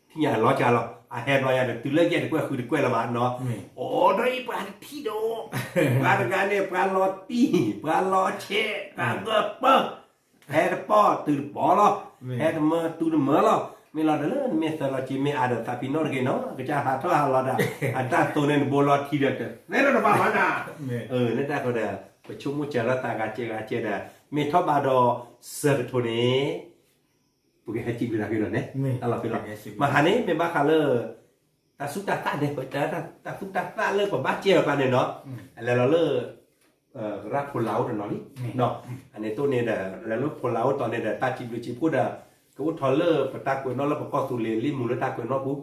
ที่อย่าล้อจ่าเราอาแฮนไว้อ่ะตื่นเลิกแย่ดีกว่าคือดีกว่าละมันเนาะโอ้ได้ปลาที่โดปลาการเนี่ยปลาลอตีปลาลอเชปลาเกอร์เปอร์แฮดป้อตื่นปอล้อแฮดเมื่อตื่นเมื่อล้อไม่รอเด้อไม่สลอจีไม่อาเดตาพิโนร์กันเนาะก็จะหาท่าเราได้อันตาตัวเนี่ยบอลทีเดียวเนี่ยเราบ้ามันอ่ะเนี่ยตาก็ได้ประชุมมุจจาระตากาเจได้ไม่ทบาดอเซอร์โทเน่ปุกเฮจิบิลากิโลเนี่ยเราไปลองมาหานี้เป็นบ้าคาเลอร์ตาสุตาตาเนี่ยแต่ตาสุตาตาเลิกกับบ้าเจียวกันเนี่ยเนาะแล้วเราเลิกรักคนเล้าเนาะนี่เนาะอันนี้ตัวเนี่ยแล้วลูกคนเล้าตอนเนี่ยตาจิบดูจิพูดก็ว่าทอลเลอร์ปตากวยนอแล้วก็สุเลลิมูลตากวยนอปุ๊บ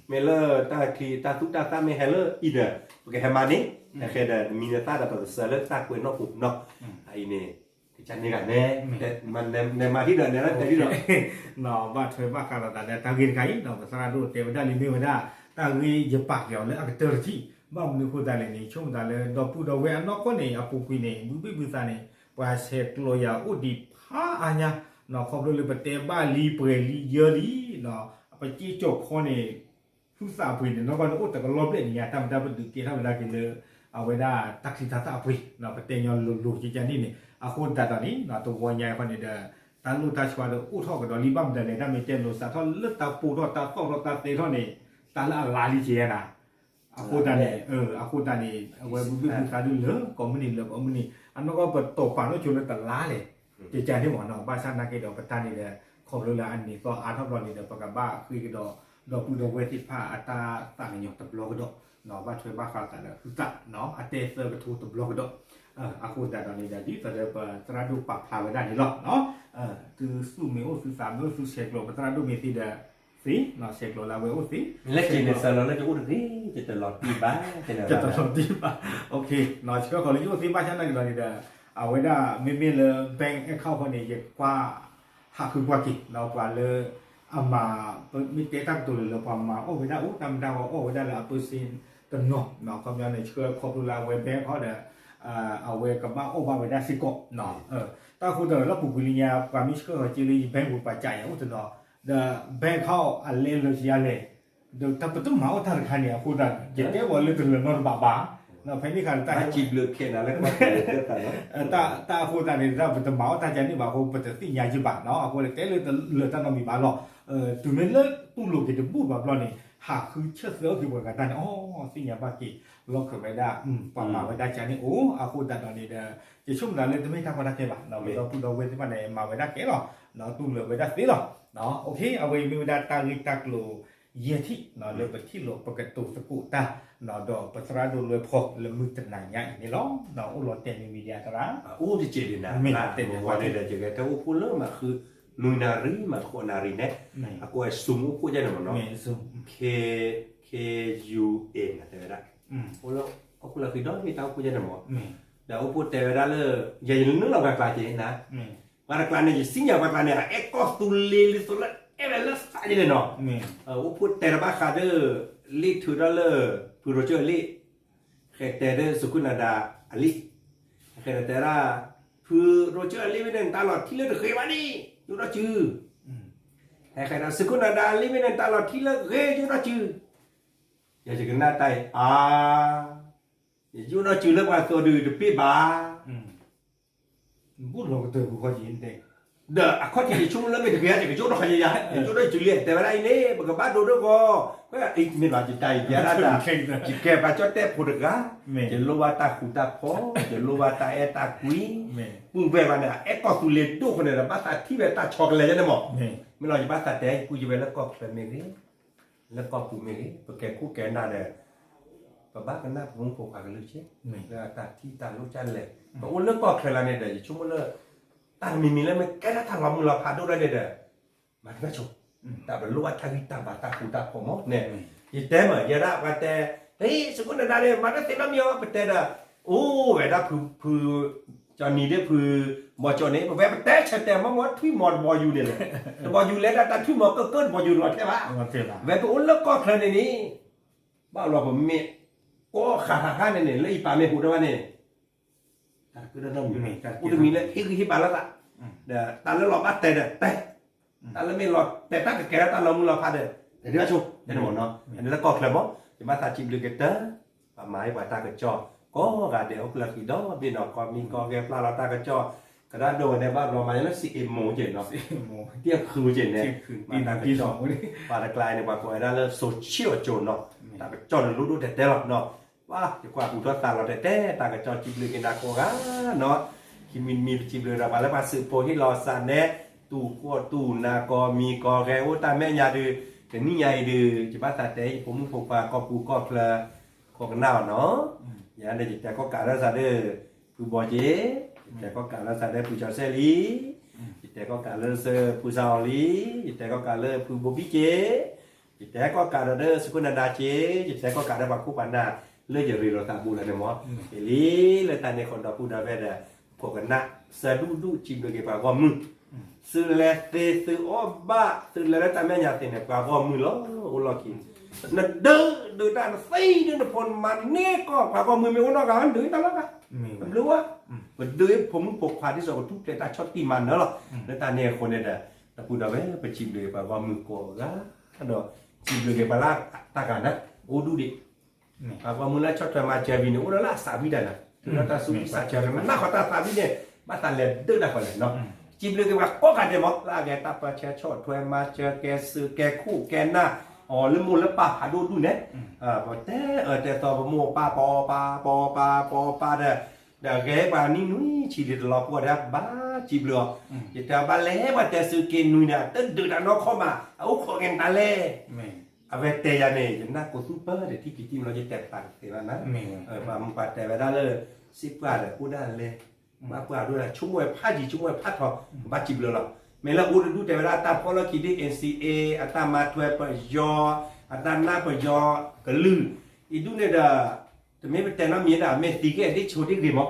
เมเลอร์ตาคีตาสุตาตาเมเฮเลอร์อีเดอร์โอเคเฮมานี่แต่แค่มีเนต้าแต่ตัวเซเลอร์ตากวยนอปุ๊บเนาะไอ้เนี่ยจันนี่กันเนี่ยแต่มันในมาที่เดินเนี่ยนะแต่ที่เดิน เนาะบ้านช่วยบ้านการตาเนี่ยตากินใครเนาะภาษาดูเทวดาลิมิวดาตากีจะปากเกี่ยวเลยอักเตอร์ที่บ้านนึกว่าได้เลยนี่ช่วงได้เลยดอกพูดเอาไว้นอกก็เนี่ยอาปุกุยเนี่ยบุษาเนี่ยว่าเสกลอยาอุดิพาอันเนี่ยเนาะเขาเลยประเทศบ้านลีเปรลีเยอะลีเนาะไปจี้จกคนเนี่ยผู้สาวผู้เนี่ยเนาะก็อุตแต่ก็ลบเลยเนี่ยทำได้เป็นดึกเกี่ยวเวลากินเลยเอาไว้ได้ตักสินทัศน์ผู้เนาะประเทศยอนลูกจีจันนี่เนี่ยอาคนแต่ตอนนี้เนาะตัววันใหญ่คนเนี่ยตาลูตาชวาดูอุทอกกับดอลลีบัมเดเลยถ้าไม่เจนลูสาทอเลือดตาปูทอตาฟอกตาเตทอนี่ตาละลาลิเจียนะอาคูตานี่อาคูตานี่เอาไว้บุบบุษาดูเหลือก็มันนี่เหลือก็มันนี่อันนั้นก็เปิดโตฝันว่าจุลตาลาเลยจีจันที่หมอเนาะบ้านชาตินักเกดอกประธานนี่เลยขอบเลยอันนี้ก็อาทับรอนี่เดี๋ยวประกาศบ้าคุยกันดอกปูดอกเวทีผ้าอัตราต่างหยกตับโลกดอกเนาะบ้านช่วยบ้าข่าวแต่ละคือจัดเนาะอัตเตเซอร์กระทูตับโลกดอกaku dah dah ni jadi pada teradu pak pelawadan ni lah no tu su me o su sam o su seklo teradu me tidak si no seklo la we o si เล็กจีนเซอร์เราจะพูดถึงจะตลอดปีบ้าจะตลอดปีบ้าโอเคno ก็ขอเลยอยู่สิบ้านฉันนั่นก็นี่เด้อเอาไว้ได้ไม่เลยแบงค์เข้าคนนี้จะกว่าหักคือกว่ากี่เรากว่าเลยเอามามีเตะตั้งตัวเลยพอมาโอ้ไว้ได้โอ้ทำได้โอ้ไว้ได้ละเปอร์เซ็นต์ตัวเนาะเนาะก็ยังในเชื่อครบดูแลเว็บแบงค์เขาเด้อเอาไว้กับบ้านโอ้บ้านไว้ได้สิกบเนาะถ้าคุณเดินแล้วปุกุลิญาความมิชก็จะรีแบงก์บุปผาโอ้ตัวเนาะเดแบงก์เขาอันเล่นเลยสิอะไรเดี๋ยวถ้าเป็นต้นหมาทางคันเนี่ยคุณเดินเจ็บแค่วันเลยตัวเนาะบ้าเนาะเพนี่กันแต่จีบเลือกแค่นั้นแล้วก็ตาคุณเดินเราเป็นต้นหมาทางจันนี่บ้าคุณเป็นสิ่งใหญ่จีบเนาะคุณเลยแต่เลยตั้งเรามีบ้าหรอกตัวนี้เลยตุ้มลูกจะบูบแบบเราเนี่ยหากคือเชื่อเสือคือบอกกันอ๋อสิ่งอย่างบ้ากี่ล็อกเข้าไปได้ปมาไว้ได้จานี่โอ้อาคุณดันตอนนี้จะชุ่มน้ำเลยจะไม่ทำอะไรเกี่ยวเราไม่ต้องพูดเอาไว้ที่มันในมาไว้ได้เกี่ยวเนาะตุ้มเหลือไว้ได้สิหรอเนาะโอเคเอาไว้มีเวลาตาลิตากลูเยี่ยที่เนาะเลยไปที่โลกปกติสกุตาเนาะดอกปัสราดูเลยพอเลยมือตนายใหญ่นี่ล้อเนาะอุลอเตนมีเดียตระอู้ที่เจดีนะเต็มวันนี้เดี๋ยวจะแต่ว่าพูดเรื่องมาคือนุนารีมาโคนารีเนี่ยaku es sumu aku jadi mana K K U N แต่ละaku lagi dah kita aku jadi mana dah akuแต่ละle jadi nu lah bakal je na bakal ni sing ya bakal ni ekos tulil tulat evelas saja deh no akuแต่ละbakal de li tu dah le puro je liแต่sukun ada aliแต่puro je li ni talotที่leเคยมานี่ยูราจือแต่ใครเราสกุลนาดาลิมินตลอดที่เลิกเฮยูราจืออยากจะกันหน้าไตยูราจือเลิกว่าตัวดื้อปีบาพูดลงตัวกูขอยินเด็ก เดอข้อที่ชุ่มแล้วไม่ถึงแค่จะชุ่มเราขยันชุ่มได้จุเลียแต่เวลานี้มันก็บ้านดูด้วยก็อีกไม่ว่าจิตใจเยอะนะจิตแกไปจอดแต่พูดกันจะรู้ว่าตาคูตาพอจะรู้ว่าตาตาคุยมึงเวลาเนี่ยก็ตุเลดูคนเนี่ยบ้านตาที่เวลาช็อกเลยนะหมอไม่รอจะบ้านตาแต่กูจะเวลาก็เป็นเมรี่แล้วก็กูเมรี่เพราะแกคู่แกน่าเนี่ยบ้านกันหน้าผมผูกขากันเลยใช่แล้วตาที่ตาลูกจันเลยเพราะว่าเรื่องก็เคยละเนี่ยเดี๋ยวชุ่มเลิกตามีแล้วมันแค่ทางเรามึงเราพาดูได้เด้อมันก็จบแต่เป็นรู้ว่าทางที่ตาบาตาคูตาผมเนี่ยยิ่งแต่เหมือนยาดาว่าแต่เฮ้ยสกุลดาเนี่ยมันก็เต็มแล้วมีว่าเป็นแต่ละโอ้เวลาคือจอนี่เนี่ยคือบอจอนี่แบบเป็นแต่ฉันแต่มาว่าที่มอดบออยู่เนี่ยเลยบออยู่แล้วแต่ที่มอดก็เกินบออยู่หรอใช่ปะแบบโอ้แล้วก็เคยในนี้บ้าเราผมมีก็ขาดเนี่ยเลยอีป่าเมหูได้ว่าเนี่ยคือเราอยู่นี่กูจะมีเลยที่ป่าแล้วละเดี๋ยวตาแล้วเราบัดแต่ตาแล้วไม่รอแต่ตาแก่ตาเรามึงเราพาเด้อเดี๋ยวชุบเดี๋ยวหมดเนาะอันนี้แล้วก็เคลมจะมาตาจิบลูกเกตเตอร์ป่าไม้ป่าตากระจอกก็กาเดี๋ยวกระขีดอบินออกก็มีก็แกปลาเราตากระจอกกระดาษโดนในบ้านเรามาแล้ว4 โมงเจ็ดเนาะเที่ยงคืนเจ็ดเนี่ยมาตากระจอกป่าตะกลายในป่าปล่อยได้แล้วโซเชียลโจนเนาะตากระจอกรู้แต่หรอกเนาะว่าจะกว่าอุทธตาเราแต่ตากระจอกจิบลูกเกนาโกกะเนาะคิมินมีจิบลูกเราแล้วมาสืบโพที่รอซาเนะตู้ขั้วตู้นากอมีกอแกโอตาแม่ยาดือแต่นี่ใหญ่ดือจะบ้าตาเตะผมผูกปากก็ปูก็เพลก็กันหนาวเนาะอย่างนั้นแต่ก็การรักษาเด้อผู้บอเจแต่ก็การรักษาได้ผู้ชาวเซลีแต่ก็การเลิศผู้สาวลีแต่ก็การเลิศผู้บบิเจแต่ก็การเลิศสุขุนาดาเจแต่ก็การได้บักคู่ปันดาเลือดอย่ารีเราตาบูแล้วเนี่ยมั้งเอลีเลยตาในคนดอกพูดได้เด้อพวกกันนะสะดุจิมเลยเก็บปากว่ามึงสื่อแลเตสื่ออบะสื่อแลแต่แม่ยาเตเนี่ยปากว่ามึงล้อโอลอกินนั่นเดือด้านซีเดือดพลมันนี่ก็ปากว่ามึงไม่อ้วนกันดื้อตลอดกันผมรู้ว่ามันดื้อผมปกควาที่สองทุกแต่ตาช็อตตีมันเนอะหรอแล้วตาเนี่ยคนเนี่ยแต่พูดเอาไว้ไปชิมเลยปากว่ามึงโกงละถ้าเนาะชิมเลยเก็บปลาตากันนะโอ้ดูดิปากว่ามึงละช็อตมาเจอวินโอ้ละสาวิดานะแล้วตาสุพิสาเจอมันน่าขอตาสาวิเนี่ยมาตาเล่ดื้อได้คนเลยเนาะจิมเลยก็ว่าก็กันเดี๋ยวลาแกตาปะเชชอดถวยมาเจอแกซื้อแกคู่แกหน้าอ๋อลืมมูลแล้วป่าหาดูเนี่ยพอแต่ต่อโมป่าปอป่าเด้แกป่านี่นุ้ยชีดิตรอปวดแล้วบ้าจิบเรือจะแต่บ้าเล่ว่าแต่ซื้อกินนุ้ยเนี่ยตึ้งดื้อน้องเข้ามาเอาขอเงินตาเล่เอาไปเตยเนี่ยจะน่ากูซูเปอร์เดี๋ยวที่กิจิมเราจะแตกต่างกันนะป่ามึงป่าแต่ไปได้เลย10 กว่าเดี๋ยวกูได้เลยมากกว่าด้วยช่วยพาจีช่วยพาทอบาจิบเลยหรอเมื่อเราดูแต่เวลาตาพอเราคิดดิ NCA อัตมาถวยปยออัตนาปยอกลืออีดูเนี่ยแต่ไม่เป็นแต่น้ำมีน่ะไม่ตีแค่ได้โชว์ที่ริม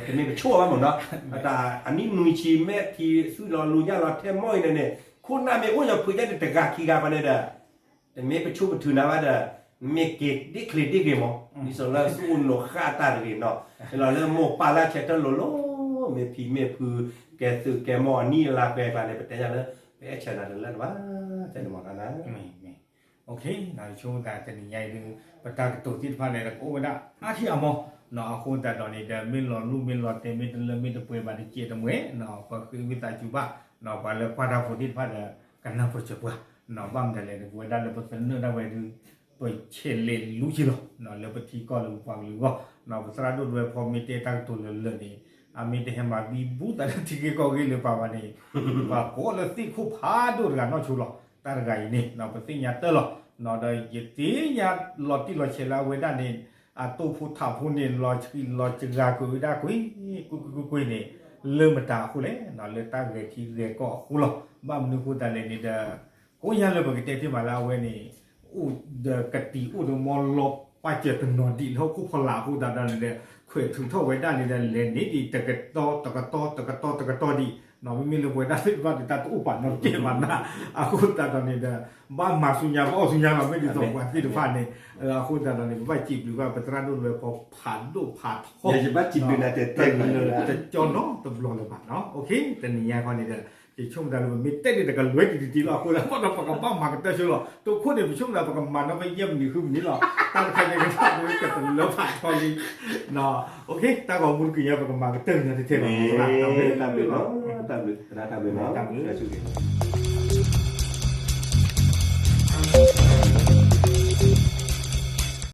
แต่ไม่เป็นชั่วว่าหมดเนาะแต่อันนี้นุยชีแม่ทีซื้อเราลุยเราแท้ม้อยเนี่ยคุณน่าไม่อ้วนจะพูดได้แต่กาคีกาไปเนี่ยแต่ไม่เป็นชั่วเป็นถือนะว่าไม่เก็บได้เครดิตริมนี่ส่วนเราสู้หนูฆ่าตาเลยเนาะเราเริ่มโมปาลาเชตโลโลเมพีเมพือแกสื่อแกมอนี่ลาแปลไปในประเทศนั้นไปแอคชั่นอะไรแล้วว่าจะหมดแล้วนะไม่โอเคเราช่วงการจะใหญ่หนึ่งประกาศตัวที่ผ่านในระบบว่าอาที่เอามาเนาะคนแต่ตอนนี้เดินไม่หลอนรูปไม่หลอนเต็มไม่เริ่มไม่ต้องเปิดบัตรเกียรติมวยเนาะก็คือวิตาจูบ้าเนาะไปแล้วพอเราคนที่ผ่านกันน่าพอจะว่าเนาะบ้ามแต่เลยว่าได้แล้วเป็นเนื้อได้ไว้ดูไปเชลเลนรู้จิโร่เนาะแล้วไปที่ก็รู้ฟังหรือว่าเนาะภาษาดูด้วยพอมีเตะตั้งตัวเลยนี่อามีเตะมาบีบูแต่ที่ก็กินเลยป่าวนี่ว่าโคลสิคู่พาดูกันเนาะชัวร์แต่ไงนี่เนาะเป็นสิ่งยัดเตอร์หรอเนาะได้ยึดตียัดหลอดที่เราเชลาเวด้านนี้ตู้ผู้ถาผู้นี่หลอดจึงราคุยได้คุยนี่เริ่มมาตาคุเลยเนาะเริ่มตาเกที่เกก็คุหรอบ้ามนึกคุแต่เลยนี่เด้อกูยังเลยบอกเตะที่มาลาเวนี่อู้เด้อกติอู้เดมอลลบไปเจอถึงนอนดีเขาคู่พลาคู่ด้านนี้เด้อคุยถึงเท่าไว้ด้านนี้เด้อเล่นนี่ดีตะกะตอดีเนาะไม่มีเลยไว้ด้านที่ว่าตาตู้ปั่นนอนเกมมันนะakuตาตอนนี้เด้อบ้านมาสุญญาบ้านสุญญาเราไม่ได้ส่งวันที่ดูผ่านนี่akuตาตอนนี้ว่าจีบหรือว่าเป็นร้านดูเลยพอผ่านดูผ่านอย่าจะว่าจีบดูนะแต่เต็มเลยแต่จอนเนาะตบลงเลยผ่านเนาะโอเคแต่นี่ยาคนนี้เด้อที่ช่วงดาวมันมีเต้นแต่ก็รวยดีๆหรอกคุณแล้วพอเราประกอบบ้านมากันเต้นชัวร์ตัวคุณเนี่ยช่วงดาวประกอบมันเราไปเยี่ยมนี่คือแบบนี้หรอตามใครในกระทำด้วยกันแล้วผ่านพอดีเนาะโอเคตาของมุนกี่ยาประกอบมากันเต้นเนี่ยที่เท่าไหร่ตามเลยเนาะ ta beli dah ta beli mau. Ta beli. Dah sudah.